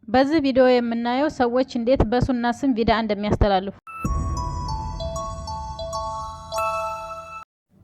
በዚህ ቪዲዮ የምናየው ሰዎች እንዴት በሱና ስም ቢድዓ እንደሚያስተላልፉ።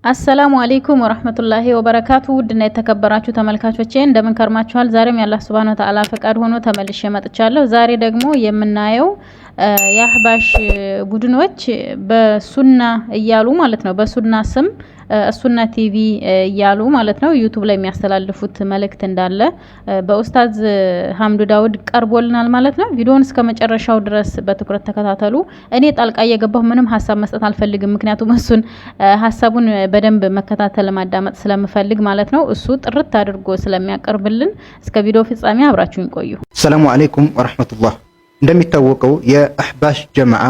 አሰላሙ አለይኩም ወራህመቱላሂ ወበረካቱ። ውድና የተከበራችሁ ተመልካቾቼ እንደምን ከርማችኋል? ዛሬም ያላህ ሱብሃነሁ ወተዓላ ፈቃድ ሆኖ ተመልሼ መጥቻለሁ። ዛሬ ደግሞ የምናየው የአህባሽ ቡድኖች በሱና እያሉ ማለት ነው፣ በሱና ስም ሱና ቲቪ እያሉ ማለት ነው ዩቲዩብ ላይ የሚያስተላልፉት መልእክት እንዳለ በኡስታዝ ሐምዱ ዳውድ ቀርቦልናል ማለት ነው። ቪዲዮውን እስከመጨረሻው ድረስ በትኩረት ተከታተሉ። እኔ ጣልቃ እየገባሁ ምንም ሀሳብ መስጠት አልፈልግም፣ ምክንያቱም እሱን ሀሳቡን በደንብ መከታተል ማዳመጥ ስለምፈልግ ማለት ነው። እሱ ጥርት አድርጎ ስለሚያቀርብልን እስከ ቪዲዮ ፍጻሜ አብራችሁን ቆዩ። ሰላሙ አለይኩም ወራህመቱላህ። እንደሚታወቀው የአህባሽ ጀማዓ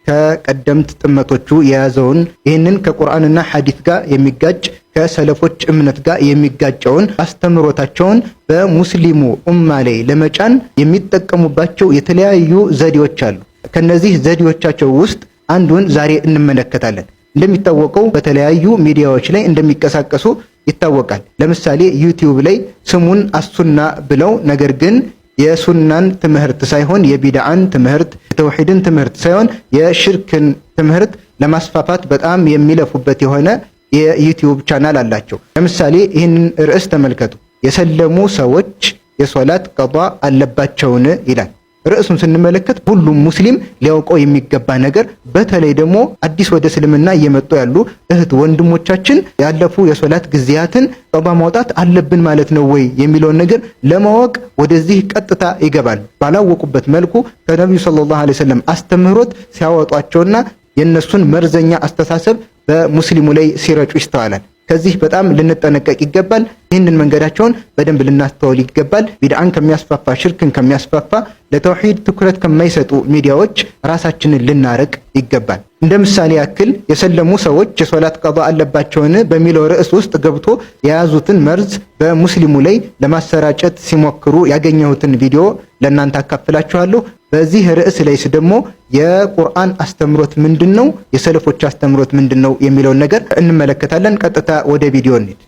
ከቀደምት ጥመቶቹ የያዘውን ይህንን ከቁርአንና ሐዲስ ጋር የሚጋጭ ከሰለፎች እምነት ጋር የሚጋጨውን አስተምሮታቸውን በሙስሊሙ ኡማ ላይ ለመጫን የሚጠቀሙባቸው የተለያዩ ዘዴዎች አሉ። ከነዚህ ዘዴዎቻቸው ውስጥ አንዱን ዛሬ እንመለከታለን። እንደሚታወቀው በተለያዩ ሚዲያዎች ላይ እንደሚቀሳቀሱ ይታወቃል። ለምሳሌ ዩቲዩብ ላይ ስሙን አሱና ብለው ነገር ግን የሱናን ትምህርት ሳይሆን የቢድዓን ትምህርት፣ የተውሂድን ትምህርት ሳይሆን የሽርክን ትምህርት ለማስፋፋት በጣም የሚለፉበት የሆነ የዩቲዩብ ቻናል አላቸው። ለምሳሌ ይህንን ርዕስ ተመልከቱ። የሰለሙ ሰዎች የሶላት ቀዷ አለባቸውን ይላል። ርዕሱን ስንመለከት ሁሉም ሙስሊም ሊያውቀው የሚገባ ነገር፣ በተለይ ደግሞ አዲስ ወደ እስልምና እየመጡ ያሉ እህት ወንድሞቻችን ያለፉ የሶላት ጊዜያትን ቀዷ ማውጣት አለብን ማለት ነው ወይ የሚለውን ነገር ለማወቅ ወደዚህ ቀጥታ ይገባል። ባላወቁበት መልኩ ከነብዩ ሰለላሁ ዐለይሂ ወሰለም አስተምህሮት ሲያወጧቸውና የነሱን መርዘኛ አስተሳሰብ በሙስሊሙ ላይ ሲረጩ ይስተዋላል። ከዚህ በጣም ልንጠነቀቅ ይገባል። ይህንን መንገዳቸውን በደንብ ልናስተውል ይገባል። ቢድዓን ከሚያስፋፋ ሽርክን ከሚያስፋፋ ለተውሂድ ትኩረት ከማይሰጡ ሚዲያዎች ራሳችንን ልናርቅ ይገባል። እንደ ምሳሌ ያክል የሰለሙ ሰዎች የሶላት ቀዷ አለባቸውን በሚለው ርዕስ ውስጥ ገብቶ የያዙትን መርዝ በሙስሊሙ ላይ ለማሰራጨት ሲሞክሩ ያገኘሁትን ቪዲዮ ለእናንተ አካፍላችኋለሁ። በዚህ ርዕስ ላይስ ደግሞ የቁርአን አስተምሮት ምንድነው፣ የሰለፎች አስተምሮት ምንድነው የሚለውን ነገር እንመለከታለን። ቀጥታ ወደ ቪዲዮ እንሂድ።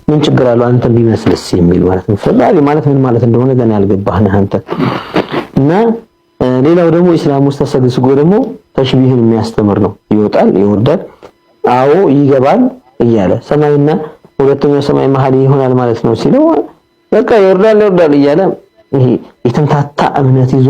ምን ችግር አለው አንተ ቢመስልስ የሚል ማለት ነው። ፈላጊ ማለት ምን ማለት እንደሆነ ገና ያልገባህ አንተ። እና ሌላው ደግሞ ኢስላም ውስጥ ተሰግስጎ ደግሞ ተሽቢህን የሚያስተምር ነው። ይወጣል ይወርዳል፣ አዎ ይገባል እያለ ሰማይና ሁለተኛው ሰማይ መሀል ይሆናል ማለት ነው ሲለው በቃ ይወርዳል እያለ ይሄ የተምታታ እምነት ይዞ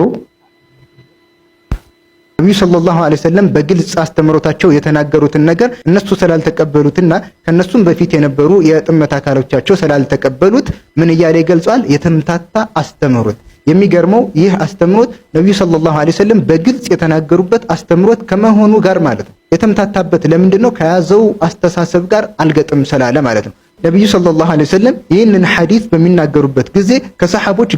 ነብዩ ሰለላሁ ዐለይሂ ወሰለም በግልጽ አስተምሮታቸው የተናገሩትን ነገር እነሱ ስላልተቀበሉትና ከነሱም በፊት የነበሩ የጥመት አካሎቻቸው ስላልተቀበሉት ምን እያለ ይገልጻል? የተምታታ አስተምሮት። የሚገርመው ይህ አስተምሮት ነብዩ ሰለላሁ ዐለይሂ ወሰለም በግልጽ የተናገሩበት አስተምሮት ከመሆኑ ጋር ማለት ነው። የተምታታበት ለምንድነው? ከያዘው አስተሳሰብ ጋር አልገጥም ስላለ ማለት ነው። ነብዩ ሰለላሁ ዐለይሂ ወሰለም ይህንን ሐዲስ በሚናገሩበት ጊዜ ከሰሃቦች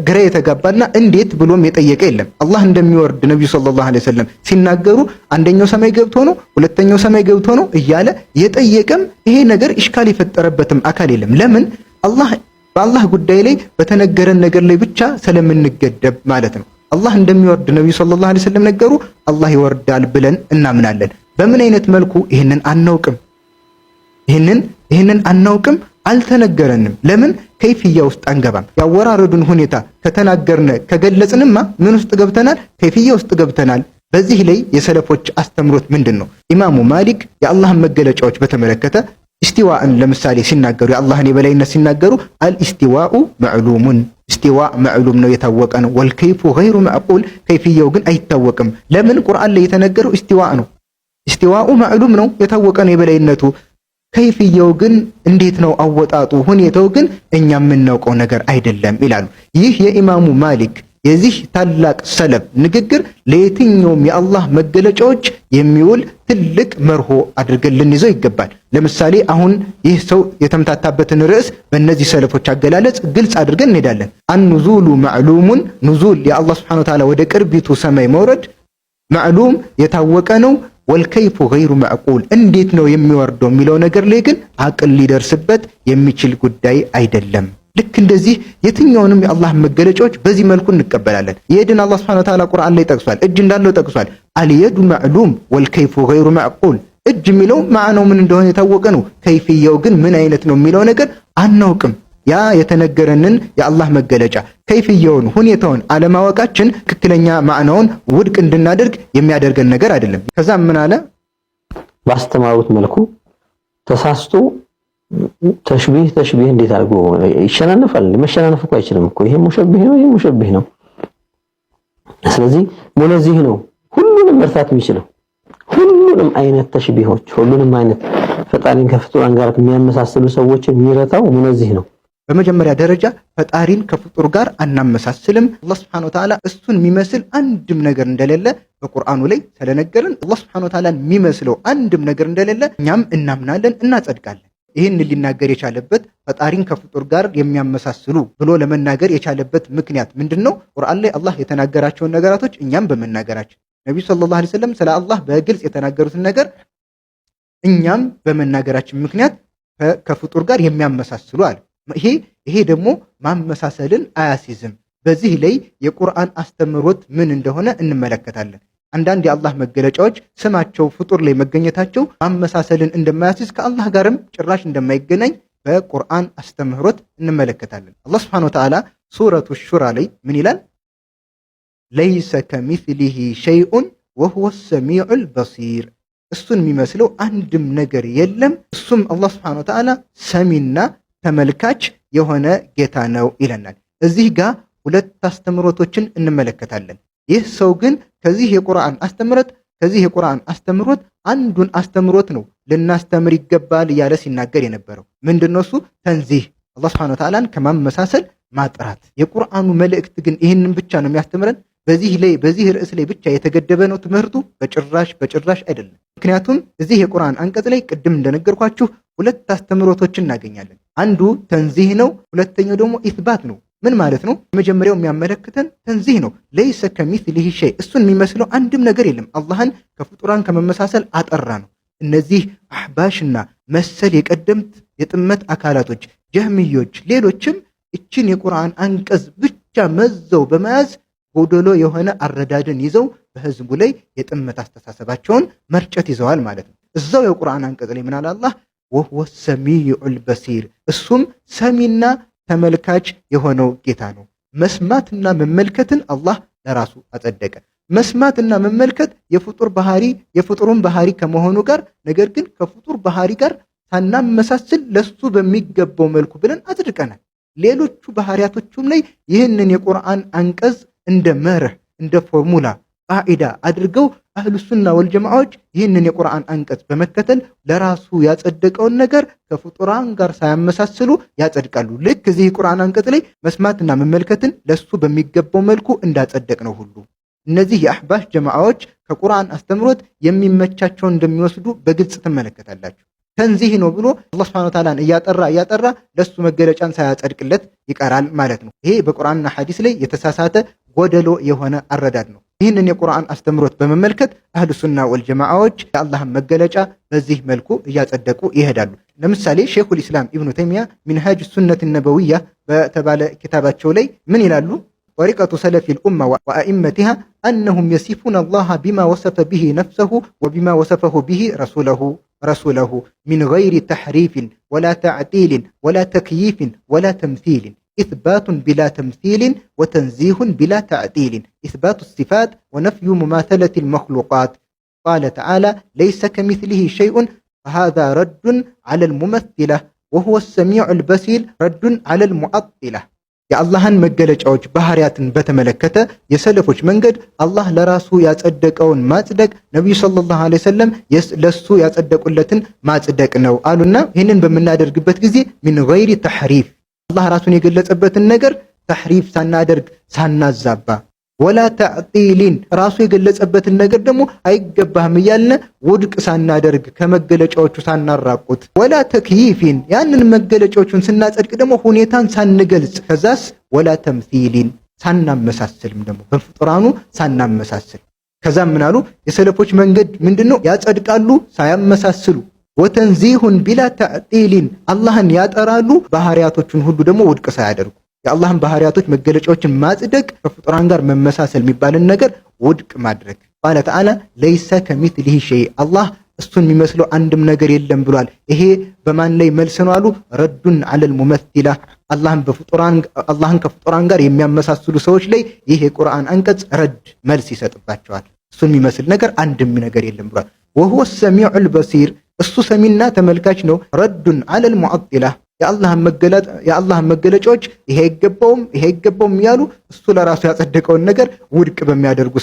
ግራ የተጋባና እንዴት ብሎም የጠየቀ የለም። አላህ እንደሚወርድ ነብዩ ሰለላሁ ዐለይሂ ወሰለም ሲናገሩ አንደኛው ሰማይ ገብቶ ነው፣ ሁለተኛው ሰማይ ገብቶ ነው እያለ የጠየቀም ይሄ ነገር ኢሽካል የፈጠረበትም አካል የለም። ለምን? በአላህ ጉዳይ ላይ በተነገረን ነገር ላይ ብቻ ስለምንገደብ ማለት ነው። አላህ እንደሚወርድ ነብዩ ሰለላሁ ዐለይሂ ወሰለም ነገሩ፣ አላህ ይወርዳል ብለን እናምናለን። በምን አይነት መልኩ ይህንን አናውቅም። ይህንን አናውቅም፣ አልተነገረንም። ለምን? ከይፍያ ውስጥ አንገባም። ያወራረዱን ሁኔታ ከተናገርነ ከገለጽንማ ምን ውስጥ ገብተናል? ከይፍያ ውስጥ ገብተናል። በዚህ ላይ የሰለፎች አስተምሮት ምንድነው? ኢማሙ ማሊክ የአላህን መገለጫዎች በተመለከተ ኢስቲዋእን ለምሳሌ ሲናገሩ፣ የአላህን የበላይነት ሲናገሩ አልኢስቲዋኡ መዕሉሙን፣ ኢስቲዋ መዕሉም ነው የታወቀ ነው። ወልከይፉ ገይሩ መዕቁል፣ ከይፍያው ግን አይታወቅም። ለምን? ቁርአን ላይ የተነገረው ኢስቲዋእ ነው። ኢስቲዋኡ መዕሉም ነው የታወቀ ነው የበላይነቱ። ከይፍያው ግን እንዴት ነው አወጣጡ፣ ሁኔታው ግን እኛ የምናውቀው ነገር አይደለም ይላሉ። ይህ የኢማሙ ማሊክ የዚህ ታላቅ ሰለፍ ንግግር ለየትኛውም የአላህ መገለጫዎች የሚውል ትልቅ መርሆ አድርገን ልንይዘው ይገባል። ለምሳሌ አሁን ይህ ሰው የተምታታበትን ርዕስ በእነዚህ ሰለፎች አገላለጽ ግልጽ አድርገን እንሄዳለን። አንኑዙሉ ማዕሉሙን፣ ኑዙል የአላህ ሱብሓነሁ ወተዓላ ወደ ቅርቢቱ ሰማይ መውረድ ማዕሉም የታወቀ ነው። ወልከይፉ ገይሩ መዕቁል፣ እንዴት ነው የሚወርደው የሚለው ነገር ላይ ግን አቅል ሊደርስበት የሚችል ጉዳይ አይደለም። ልክ እንደዚህ የትኛውንም የአላህ መገለጫዎች በዚህ መልኩ እንቀበላለን። የድን አላህ Subhanahu Wa Ta'ala ቁርአን ላይ ጠቅሷል፣ እጅ እንዳለው ጠቅሷል። አልየዱ ማዕሉም ወልከይፉ ገይሩ መዕቁል፣ እጅ የሚለው ማዕናው ምን እንደሆነ የታወቀ ነው። ከይፍያው ግን ምን አይነት ነው የሚለው ነገር አናውቅም። ያ የተነገረንን የአላህ መገለጫ ከይፍየውን ሁኔታውን አለማወቃችን ትክክለኛ ማዕናውን ውድቅ እንድናደርግ የሚያደርገን ነገር አይደለም። ከዛም ምን አለ ባስተማሩት መልኩ ተሳስቶ ተሽቢህ እንዴት አድርጎ ይሸናነፋል? መሸናነፍ እኮ አይችልም እኮ ይሄ ሙሸቢህ ነው፣ ይሄ ሙሸቢህ ነው። ስለዚህ ሙነዚህ ነው ሁሉንም መርታት የሚችለው ሁሉንም አይነት ተሽቢሆች፣ ሁሉንም አይነት ፈጣሪን ከፍጡራን ጋር የሚያመሳስሉ ሰዎችን የሚረታው ሙነዚህ ነው። በመጀመሪያ ደረጃ ፈጣሪን ከፍጡር ጋር አናመሳስልም። አላህ Subhanahu Wa Ta'ala እሱን የሚመስል አንድም ነገር እንደሌለ በቁርአኑ ላይ ስለነገረን አላህ Subhanahu Wa Ta'ala የሚመስለው አንድም ነገር እንደሌለ እኛም እናምናለን፣ እናጸድቃለን። ይህን ሊናገር የቻለበት ፈጣሪን ከፍጡር ጋር የሚያመሳስሉ ብሎ ለመናገር የቻለበት ምክንያት ምንድነው? ቁርአን ላይ አላህ የተናገራቸውን ነገራቶች እኛም በመናገራችን፣ ነብዩ ሰለላሁ ዐለይሂ ወሰለም ስለ አላህ በግልጽ የተናገሩትን ነገር እኛም በመናገራችን ምክንያት ከፍጡር ጋር የሚያመሳስሉ አለ። ይሄ ደግሞ ማመሳሰልን አያሲዝም። በዚህ ላይ የቁርአን አስተምሮት ምን እንደሆነ እንመለከታለን። አንዳንድ የአላህ መገለጫዎች ስማቸው ፍጡር ላይ መገኘታቸው ማመሳሰልን እንደማያሲዝ ከአላህ ጋርም ጭራሽ እንደማይገናኝ በቁርአን አስተምህሮት እንመለከታለን። አላህ Subhanahu Wa Ta'ala ሱረቱ ሹራ ላይ ምን ይላል? ለይሰ ከሚስሊሂ ሸይኡን ወሁወ ሰሚዑል በሲር፣ እሱን የሚመስለው አንድም ነገር የለም፣ እሱም አላህ Subhanahu Wa Ta'ala ሰሚና ተመልካች የሆነ ጌታ ነው ይለናል። እዚህ ጋር ሁለት አስተምሮቶችን እንመለከታለን። ይህ ሰው ግን ከዚህ የቁርአን አስተምሮት አንዱን አስተምሮት ነው ልናስተምር ይገባል እያለ ሲናገር የነበረው ምንድነው? እሱ ተንዚህ አላህ Subhanahu Wa Ta'ala ከማመሳሰል ማጥራት። የቁርአኑ መልእክት ግን ይህንን ብቻ ነው የሚያስተምረን? በዚህ ርዕስ ላይ ብቻ የተገደበ ነው ትምህርቱ? በጭራሽ አይደለም። ምክንያቱም እዚህ የቁርአን አንቀጽ ላይ ቅድም እንደነገርኳችሁ ሁለት አስተምሮቶችን እናገኛለን። አንዱ ተንዚህ ነው፣ ሁለተኛው ደግሞ ኢስባት ነው። ምን ማለት ነው? መጀመሪያው የሚያመለክተን ተንዚህ ነው። ለይሰ ከሚስሊሂ ሸይ፣ እሱን የሚመስለው አንድም ነገር የለም። አላህን ከፍጡራን ከመመሳሰል አጠራ ነው። እነዚህ አህባሽና መሰል የቀደምት የጥመት አካላቶች ጀህሚዮች፣ ሌሎችም እችን የቁርአን አንቀጽ ብቻ መዘው በመያዝ ጎደሎ የሆነ አረዳድን ይዘው በህዝቡ ላይ የጥመት አስተሳሰባቸውን መርጨት ይዘዋል ማለት ነው። እዛው የቁርአን አንቀጽ ላይ ምን አለ አላህ? ወሁወ ሰሚዑል በሲር፣ እሱም ሰሚና ተመልካች የሆነው ጌታ ነው። መስማትና መመልከትን አላህ ለራሱ አጸደቀ። መስማትና መመልከት የፍጡሩን ባህሪ ከመሆኑ ጋር ነገር ግን ከፍጡር ባህሪ ጋር ሳናመሳስል ለሱ በሚገባው መልኩ ብለን አጽድቀናል። ሌሎቹ ባህሪያቶቹም ላይ ይህንን የቁርአን አንቀጽ እንደ መርህ እንደ ፎርሙላ ቃዒዳ አድርገው አህሉ ሱና ወልጀማዓዎች ይህንን የቁርአን አንቀጽ በመከተል ለራሱ ያጸደቀውን ነገር ከፍጡራን ጋር ሳያመሳስሉ ያጸድቃሉ። ልክ እዚህ የቁርአን አንቀጽ ላይ መስማትና መመልከትን ለሱ በሚገባው መልኩ እንዳጸደቅ ነው ሁሉ እነዚህ የአህባሽ ጀማዓዎች ከቁርአን አስተምሮት የሚመቻቸውን እንደሚወስዱ በግልጽ ትመለከታላችሁ። ተንዚህ ነው ብሎ አላህ Subhanahu Wa Ta'ala እያጠራ ለሱ መገለጫን ሳያጸድቅለት ይቀራል ማለት ነው። ይሄ በቁርአንና ሐዲስ ላይ የተሳሳተ ጎደሎ የሆነ አረዳድ ነው። ይህንን የቁርአን አስተምሮት በመመልከት አህሉ ሱና ወልጀማዓዎች የአላህን መገለጫ በዚህ መልኩ እያጸደቁ ይሄዳሉ። ለምሳሌ ሼኹል ኢስላም ኢብኑ ተይሚያ ሚንሃጅ ሱነት ነበዊያ በተባለ ኪታባቸው ላይ ምን ይላሉ? طريقة سلف الأمة وأئمتها أنهم يصفون الله بما وصف به نفسه وبما وصفه به رسوله من غير تحريف ولا تعطيل ولا تكييف ولا تمثيل، إثبات بلا تمثيل وتنزيه بلا تعطيل، إثبات الصفات ونفي مماثلة المخلوقات. قال تعالى ليس كمثله شيء، فهذا رد على الممثلة، وهو السميع البصير رد على المعطلة. የአላህን መገለጫዎች ባህሪያትን በተመለከተ የሰለፎች መንገድ አላህ ለራሱ ያጸደቀውን ማጽደቅ ነብዩ ሰለላሁ ዐለይሂ ወሰለም ለሱ ያጸደቁለትን ማጽደቅ ነው አሉና ይህንን በምናደርግበት ጊዜ ሚን ገይሪ ተሕሪፍ አላህ ራሱን የገለጸበትን ነገር ተሕሪፍ ሳናደርግ ሳናዛባ፣ ወላ ተዕጢልን ራሱ የገለጸበትን ነገር ደግሞ አይገባህም እያልን ውድቅ ሳናደርግ ከመገለጫዎቹ ሳናራቁት፣ ወላ ተክይፊን ያንን መገለጫዎቹን ስናጸድቅ ደግሞ ሁኔታን ሳንገልጽ፣ ከዛስ ወላ ተምሲልን ሳናመሳስልም ደግሞ በፍጡራኑ ሳናመሳስል። ከዛም ምን አሉ የሰለፎች መንገድ ምንድነው? ያጸድቃሉ ሳያመሳስሉ። ወተንዚሁን ቢላ ተዕጢልን አላህን ያጠራሉ ባህሪያቶቹን ሁሉ ደግሞ ውድቅ ሳያደርጉ። የአላህን ባህሪያቶች መገለጫዎችን ማጽደቅ ከፍጡራን ጋር መመሳሰል የሚባልን ነገር ውድቅ ማድረግ። ቃለ ተዓላ ለይሰ ከሚስሊሂ ሸይ አላህ እሱን የሚመስለው አንድም ነገር የለም ብሏል። ይሄ በማን ላይ መልስ ነው አሉ? ረዱን ዐለል ሙመሲላ አላህን ከፍጡራን ጋር የሚያመሳስሉ ሰዎች ላይ ይህ የቁርአን አንቀጽ ረድ መልስ ይሰጥባቸዋል። እሱን የሚመስል ነገር አንድም ነገር የለም ብሏል። ወሁወ ሰሚዑል በሲር እሱ ሰሚና ተመልካች ነው። ረዱን ዐለል ሙዐጢላ የአላህን መገለጫዎች ይሄ አይገባውም ያሉ እሱ ለራሱ ያጸደቀውን ነገር ውድቅ በሚያደርጉ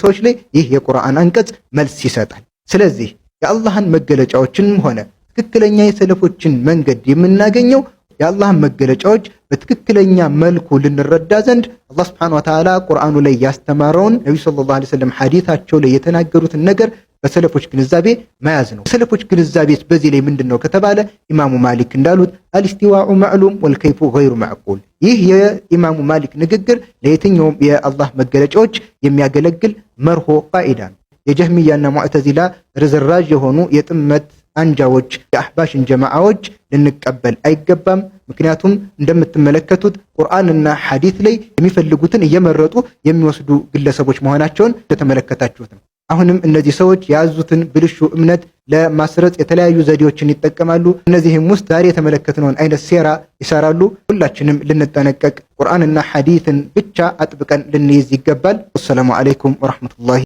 ሰዎች ላይ ይህ የቁርአን አንቀጽ መልስ ይሰጣል። ስለዚህ የአላህን መገለጫዎችንም ሆነ ትክክለኛ የሰለፎችን መንገድ የምናገኘው የአላህን መገለጫዎች በትክክለኛ መልኩ ልንረዳ ዘንድ አላህ Subhanahu Wa Ta'ala ቁርአኑ ላይ ያስተማረውን ነብዩ ሰለላሁ ዐለይሂ ወሰለም ሐዲታቸው ላይ የተናገሩትን ነገር በሰለፎች ግንዛቤ መያዝ ነው። ሰለፎች ግንዛቤ በዚህ ላይ ምንድነው ከተባለ ኢማሙ ማሊክ እንዳሉት አልስቲዋኡ ማዕሉም ወልከይፉ ገይሩ ማዕቁል። ይህ የኢማሙ ማሊክ ንግግር ለየትኛውም የአላህ መገለጫዎች የሚያገለግል መርሆ ቃኢዳ ነው። የጀህሚያና ሙዕተዚላ ርዝራዥ የሆኑ የጥመት አንጃዎች የአህባሽን ጀማዓዎች ልንቀበል አይገባም። ምክንያቱም እንደምትመለከቱት ቁርአንና ሐዲስ ላይ የሚፈልጉትን እየመረጡ የሚወስዱ ግለሰቦች መሆናቸውን እንደተመለከታችሁት ነው። አሁንም እነዚህ ሰዎች የያዙትን ብልሹ እምነት ለማስረጽ የተለያዩ ዘዴዎችን ይጠቀማሉ። እነዚህም ውስጥ ዛሬ የተመለከትነውን አይነት ሴራ ይሰራሉ። ሁላችንም ልንጠነቀቅ ቁርአንና ሐዲስን ብቻ አጥብቀን ልንይዝ ይገባል። ወሰላሙ አለይኩም ወራህመቱላሂ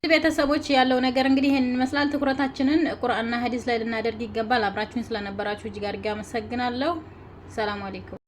ቤተሰቦች ያለው ነገር እንግዲህ ይሄን ይመስላል። ትኩረታችንን ቁርአንና ሐዲስ ላይ ልናደርግ ይገባል። አብራችሁን ስለነበራችሁ እጅግ አድርጌ አመሰግናለሁ። ሰላም አለይኩም።